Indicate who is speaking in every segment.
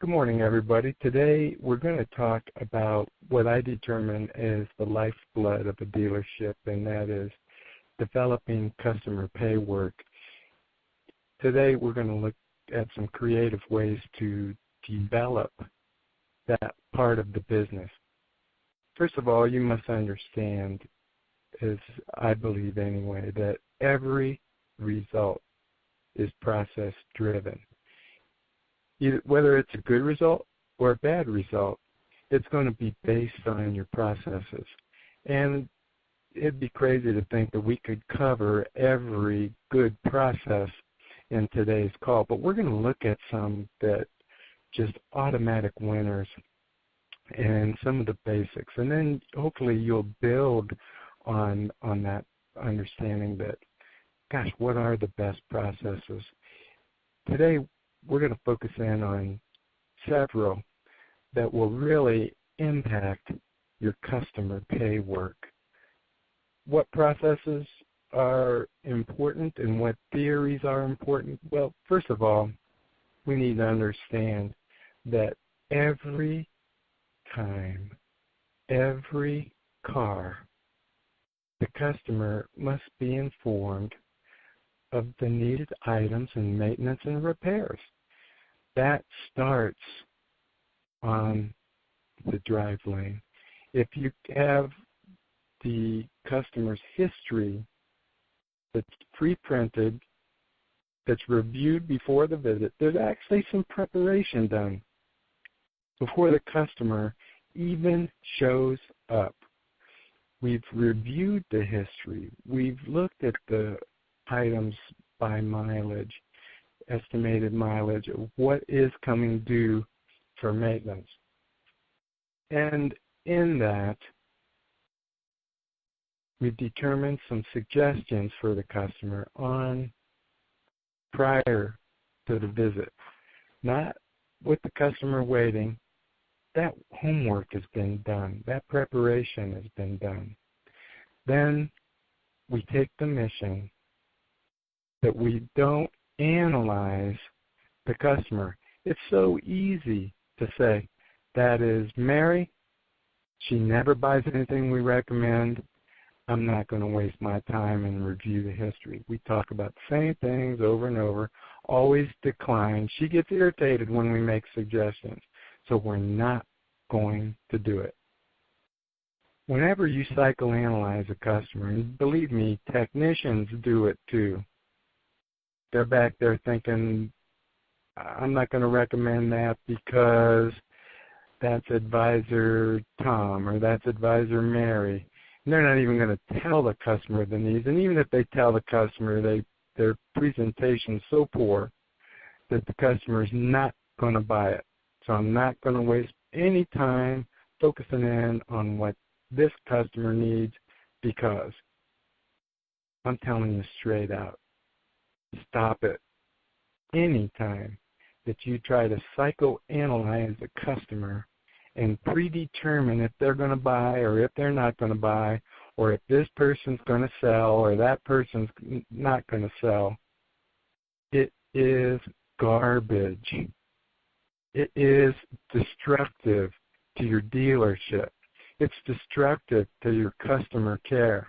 Speaker 1: Good morning, everybody. Today we're going to talk about what I determine is the lifeblood of a dealership, and that is developing customer pay work. Today we're going to look at some creative ways to develop that part of the business. First of all, you must understand, as I believe anyway, that every result is process driven. Whether it's a good result or a bad result, it's going to be based on your processes. And it'd be crazy to think that we could cover every good process in today's call, but we're going to look at some that just automatic winners and some of the basics. And then hopefully you'll build on that understanding that, gosh, what are the best processes? Today, we're going to focus in on several that will really impact your customer pay work. What processes are important and what theories are important? Well, first of all, we need to understand that every time, every car, the customer must be informed of the needed items and maintenance and repairs. That starts on the drive lane. If you have the customer's history that's pre-printed, that's reviewed before the visit, there's actually some preparation done before the customer even shows up. We've reviewed the history. We've looked at the items by mileage, estimated mileage, of what is coming due for maintenance. And in that, we've determined some suggestions for the customer on prior to the visit. Not with the customer waiting. That homework has been done. That preparation has been done. Then we take the mission that we don't analyze the customer. It's so easy to say, that is Mary. She never buys anything we recommend. I'm not going to waste my time and review the history. We talk about the same things over and over, always decline. She gets irritated when we make suggestions, so we're not going to do it. Whenever you psychoanalyze a customer, and believe me, technicians do it too, they're back there thinking, I'm not going to recommend that because that's advisor Tom or that's advisor Mary. And they're not even going to tell the customer the needs. And even if they tell the customer, their presentation's so poor that the customer's not going to buy it. So I'm not going to waste any time focusing in on what this customer needs, because I'm telling you straight out, stop it. Anytime that you try to psychoanalyze a customer and predetermine if they're going to buy or if they're not going to buy, or if this person's going to sell or that person's not going to sell, it is garbage. It is destructive to your dealership. It's destructive to your customer care.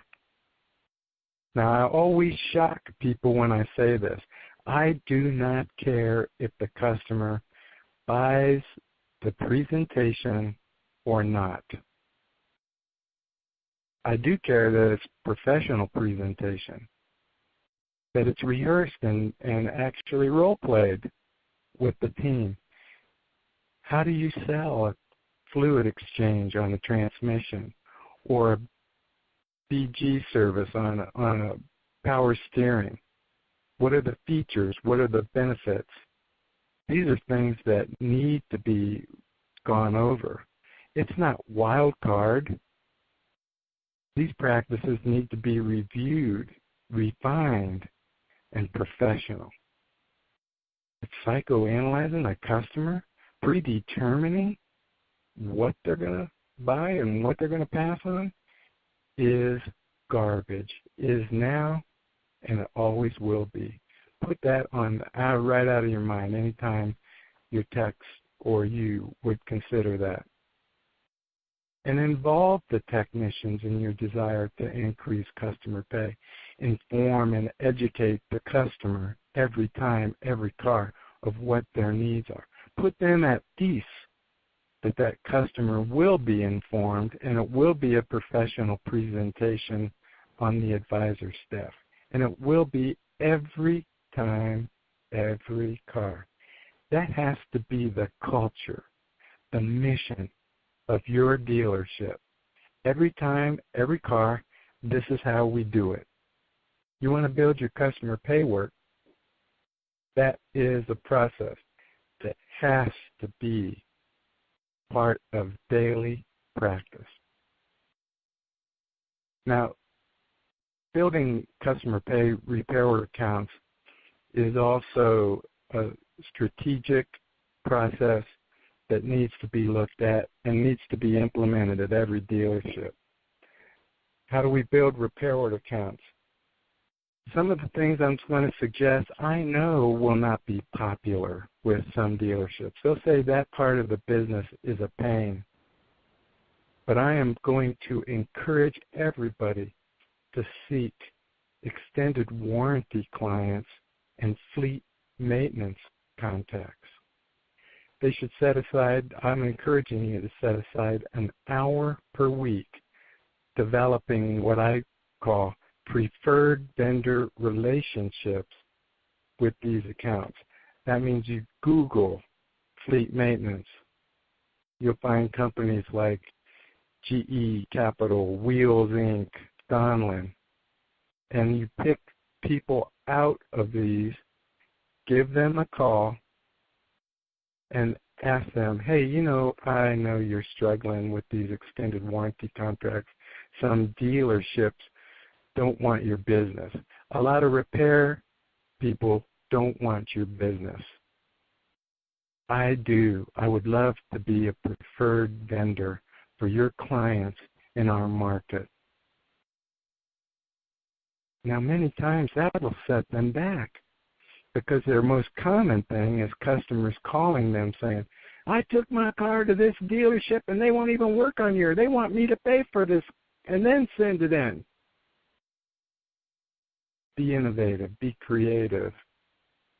Speaker 1: Now, I always shock people when I say this. I do not care if the customer buys the presentation or not. I do care that it's professional presentation, that it's rehearsed and actually role-played with the team. How do you sell a fluid exchange on a transmission or a BG service on a power steering? What are the features? What are the benefits? These are things that need to be gone over. It's not wild card. These practices need to be reviewed, refined, and professional. It's psychoanalyzing a customer, predetermining what they're going to buy and what they're going to pass on is garbage. It is now, and it always will be. Put that on right out of your mind anytime your techs or you would consider that. And involve the technicians in your desire to increase customer pay. Inform and educate the customer every time, every car, of what their needs are. Put them at peace that that customer will be informed, and it will be a professional presentation on the advisor staff. And it will be every time, every car. That has to be the culture, the mission of your dealership. Every time, every car, this is how we do it. You want to build your customer pay work, that is a process that has to be part of daily practice. Now, building customer pay repair order accounts is also a strategic process that needs to be looked at and needs to be implemented at every dealership. How do we build repair order accounts? Some of the things I'm going to suggest I know will not be popular with some dealerships. They'll say that part of the business is a pain. But I am going to encourage everybody to seek extended warranty clients and fleet maintenance contacts. They should set aside, I'm encouraging you to set aside an hour per week developing what I call preferred vendor relationships with these accounts. That means you Google fleet maintenance. You'll find companies like GE Capital, Wheels Inc., Donlin, and you pick people out of these, give them a call, and ask them, hey, I know you're struggling with these extended warranty contracts. Some dealerships don't want your business. A lot of repair people don't want your business. I do. I would love to be a preferred vendor for your clients in our market. Now, many times that will set them back because their most common thing is customers calling them saying, I took my car to this dealership and they won't even work on yours. They want me to pay for this and then send it in. Be innovative. Be creative.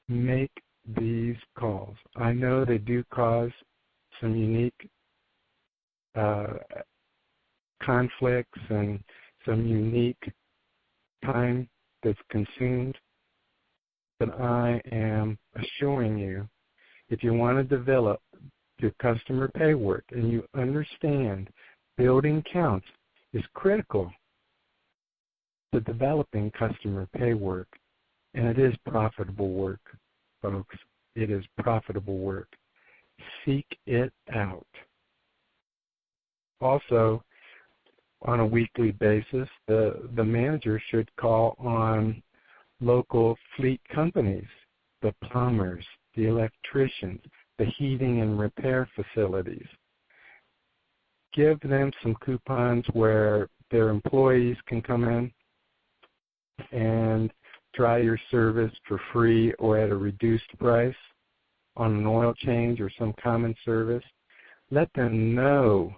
Speaker 1: Make these calls. I know they do cause some unique conflicts and some unique time that's consumed, but I am assuring you, if you want to develop your customer pay work and you understand building counts is critical to developing customer pay work, and it is profitable work, folks. It is profitable work. Seek it out. Also, on a weekly basis, the manager should call on local fleet companies, the plumbers, the electricians, the heating and repair facilities. Give them some coupons where their employees can come in and try your service for free or at a reduced price on an oil change or some common service. Let them know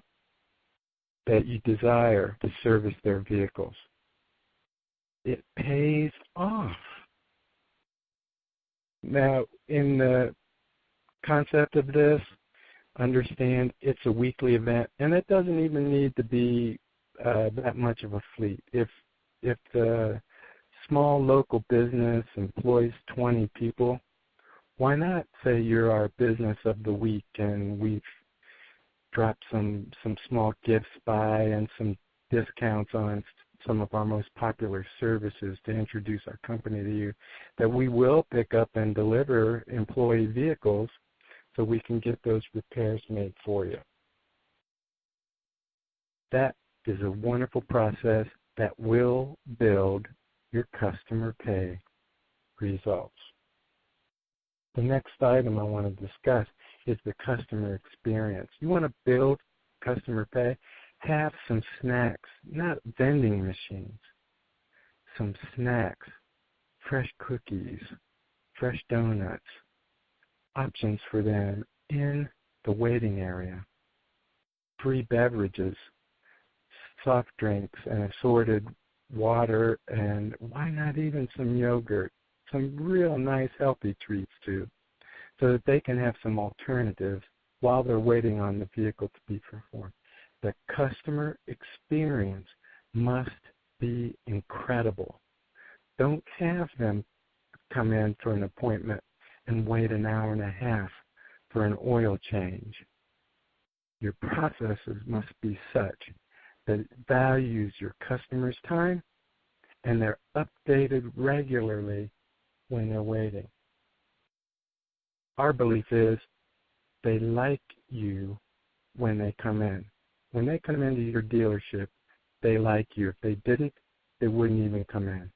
Speaker 1: that you desire to service their vehicles. It pays off. Now, in the concept of this, understand it's a weekly event, and it doesn't even need to be that much of a fleet. If the small local business employs 20 people, why not say you're our business of the week and we've dropped some small gifts by and some discounts on some of our most popular services to introduce our company to you, that we will pick up and deliver employee vehicles so we can get those repairs made for you. That is a wonderful process that will build your customer pay results. The next item I want to discuss is the customer experience. You want to build customer pay? Have some snacks, not vending machines, some snacks, fresh cookies, fresh donuts, options for them in the waiting area, free beverages, soft drinks, and assorted water, and why not even some yogurt, some real nice healthy treats too, so that they can have some alternatives while they're waiting on the vehicle to be performed. The customer experience must be incredible. Don't have them come in for an appointment and wait an hour and a half for an oil change. Your processes must be such that it values your customer's time and they're updated regularly when they're waiting. Our belief is they like you when they come in. When they come into your dealership, they like you. If they didn't, they wouldn't even come in.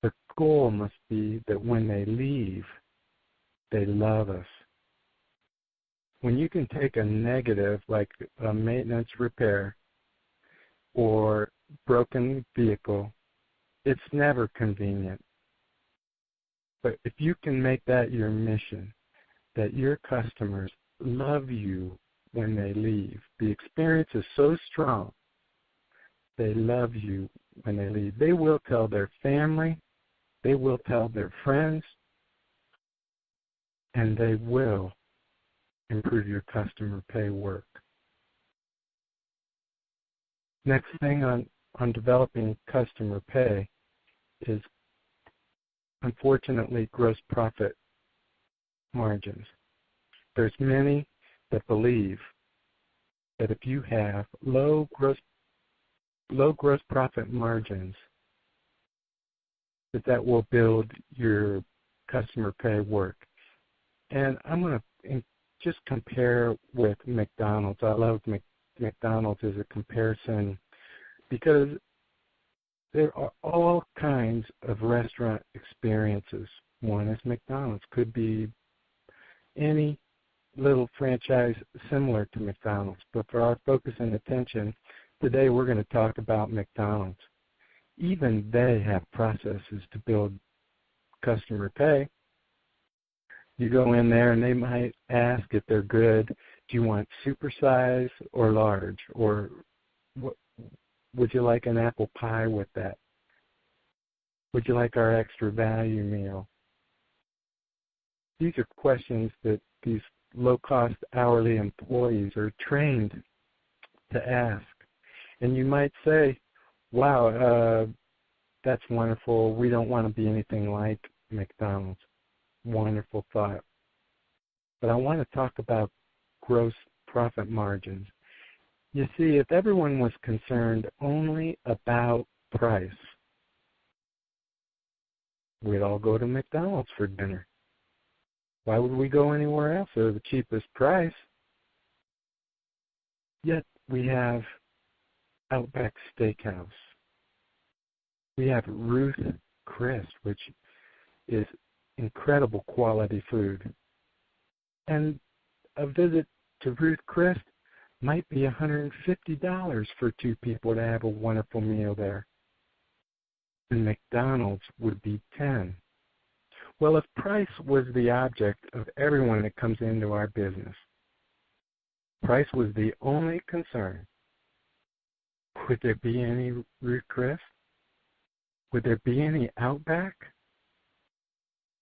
Speaker 1: The goal must be that when they leave, they love us. When you can take a negative like a maintenance repair or broken vehicle, it's never convenient. But if you can make that your mission, that your customers love you when they leave, the experience is so strong, they love you when they leave. They will tell their family, they will tell their friends, and they will improve your customer pay work. Next thing on developing customer pay is, unfortunately, gross profit margins. There's many that believe that if you have low gross profit margins, that will build your customer pay work. And I'm going to just compare with McDonald's. I love McDonald's as a comparison because there are all kinds of restaurant experiences. One is McDonald's. Could be any little franchise similar to McDonald's. But for our focus and attention, today we're going to talk about McDonald's. Even they have processes to build customer pay. You go in there and they might ask if they're good, do you want supersize or large? Or would you like an apple pie with that? Would you like our extra value meal? These are questions that these low-cost hourly employees are trained to ask. And you might say, wow, that's wonderful. We don't want to be anything like McDonald's. Wonderful thought. But I want to talk about gross profit margins. You see, if everyone was concerned only about price, we'd all go to McDonald's for dinner. Why would we go anywhere else? They're the cheapest price. Yet we have Outback Steakhouse. We have Ruth Chris, which is incredible quality food. And a visit to Ruth Chris might be $150 for two people to have a wonderful meal there. And McDonald's would be $10. Well, if price was the object of everyone that comes into our business, price was the only concern, would there be any Ruth Chris? Would there be any Outback?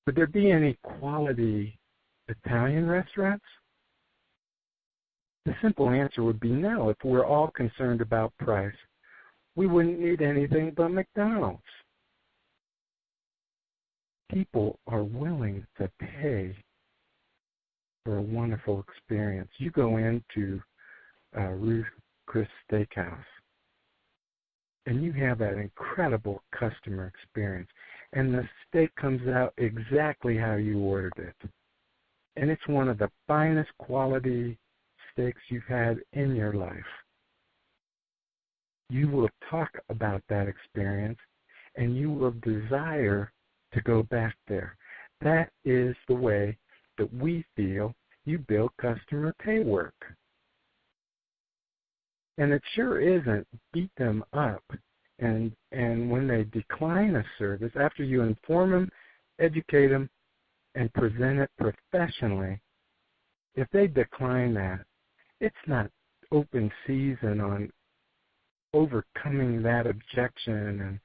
Speaker 1: Would there be any quality Italian restaurants? The simple answer would be no. If we're all concerned about price, we wouldn't need anything but McDonald's. People are willing to pay for a wonderful experience. You go into Ruth Chris Steakhouse, and you have that incredible customer experience. And the steak comes out exactly how you ordered it. And it's one of the finest quality steaks you've had in your life. You will talk about that experience, and you will desire to go back there. That is the way that we feel you build customer pay work. And it sure isn't beat them up. And when they decline a service, after you inform them, educate them, and present it professionally, If they decline that, it's not open season on overcoming that objection and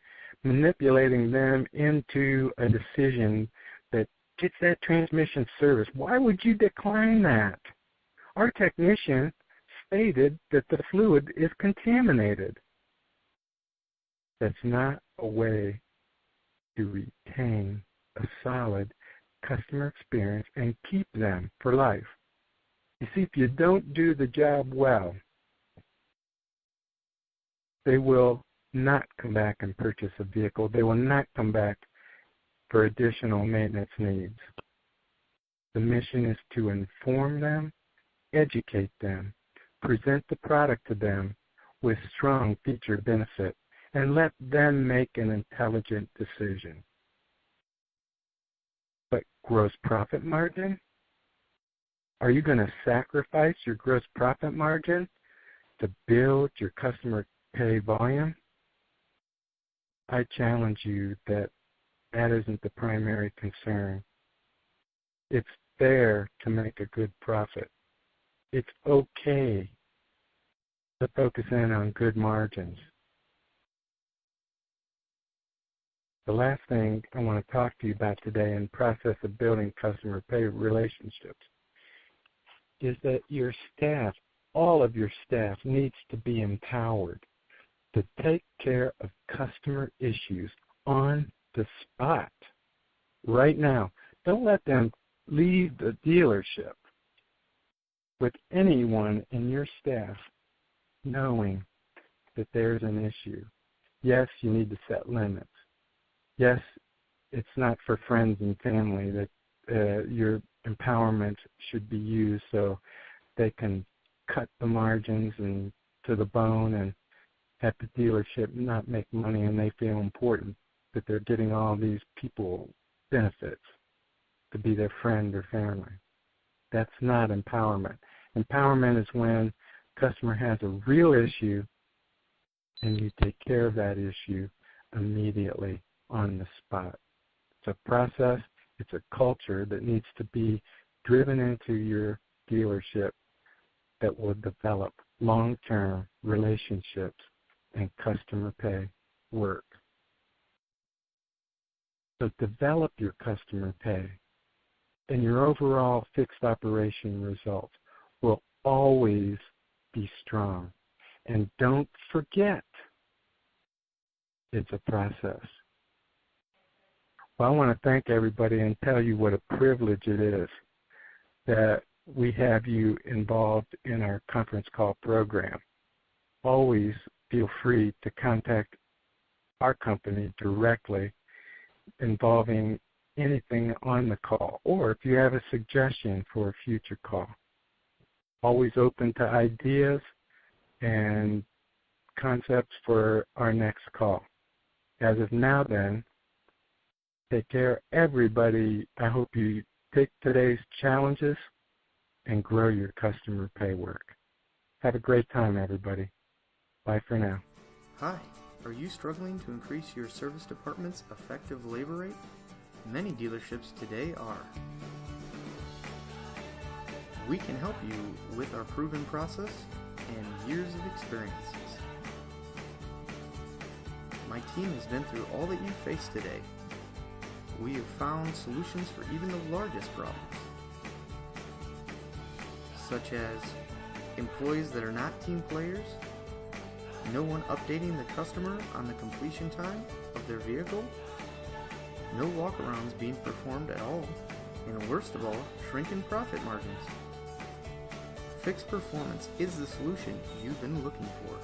Speaker 1: manipulating them into a decision that gets that transmission service. Why would you decline that? Our technician stated that the fluid is contaminated. That's not a way to retain a solid customer experience and keep them for life. You see, if you don't do the job well, they will not come back and purchase a vehicle. They will not come back for additional maintenance needs. The mission is to inform them, educate them, present the product to them with strong feature benefit, and let them make an intelligent decision. But gross profit margin? Are you going to sacrifice your gross profit margin to build your customer pay volume? I challenge you that that isn't the primary concern. It's fair to make a good profit. It's okay to focus in on good margins. The last thing I want to talk to you about today in the process of building customer pay relationships is that your staff, all of your staff, needs to be empowered to take care of customer issues on the spot right now. Don't let them leave the dealership with anyone in your staff knowing that there's an issue. Yes, you need to set limits. Yes, it's not for friends and family that your empowerment should be used so they can cut the margins and to the bone and have the dealership not make money and they feel important that they're getting all these people benefits to be their friend or family. That's not empowerment. Empowerment is when a customer has a real issue and you take care of that issue immediately on the spot. It's a process, it's a culture that needs to be driven into your dealership that will develop long-term relationships and customer pay work. So develop your customer pay, and your overall fixed operation results will always be strong. And don't forget, it's a process. Well, I want to thank everybody and tell you what a privilege it is that we have you involved in our conference call program. Always feel free to contact our company directly involving anything on the call, or if you have a suggestion for a future call. Always open to ideas and concepts for our next call. As of now then, take care, everybody. I hope you take today's challenges and grow your customer pay work. Have a great time, everybody. Bye for now.
Speaker 2: Hi, are you struggling to increase your service department's effective labor rate? Many dealerships today are. We can help you with our proven process and years of experiences. My team has been through all that you face today. We have found solutions for even the largest problems, such as employees that are not team players, no one updating the customer on the completion time of their vehicle, no walkarounds being performed at all, and worst of all, shrinking profit margins. Fixed Performance is the solution you've been looking for.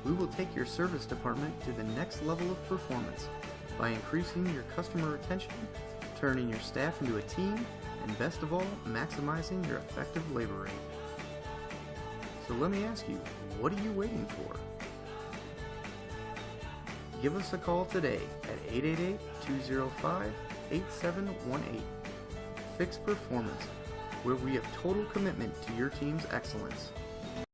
Speaker 2: We will take your service department to the next level of performance by increasing your customer retention, turning your staff into a team, and best of all, maximizing your effective labor rate. So let me ask you, what are you waiting for? Give us a call today at 888-205-8718. Fixed Performance, where we have total commitment to your team's excellence.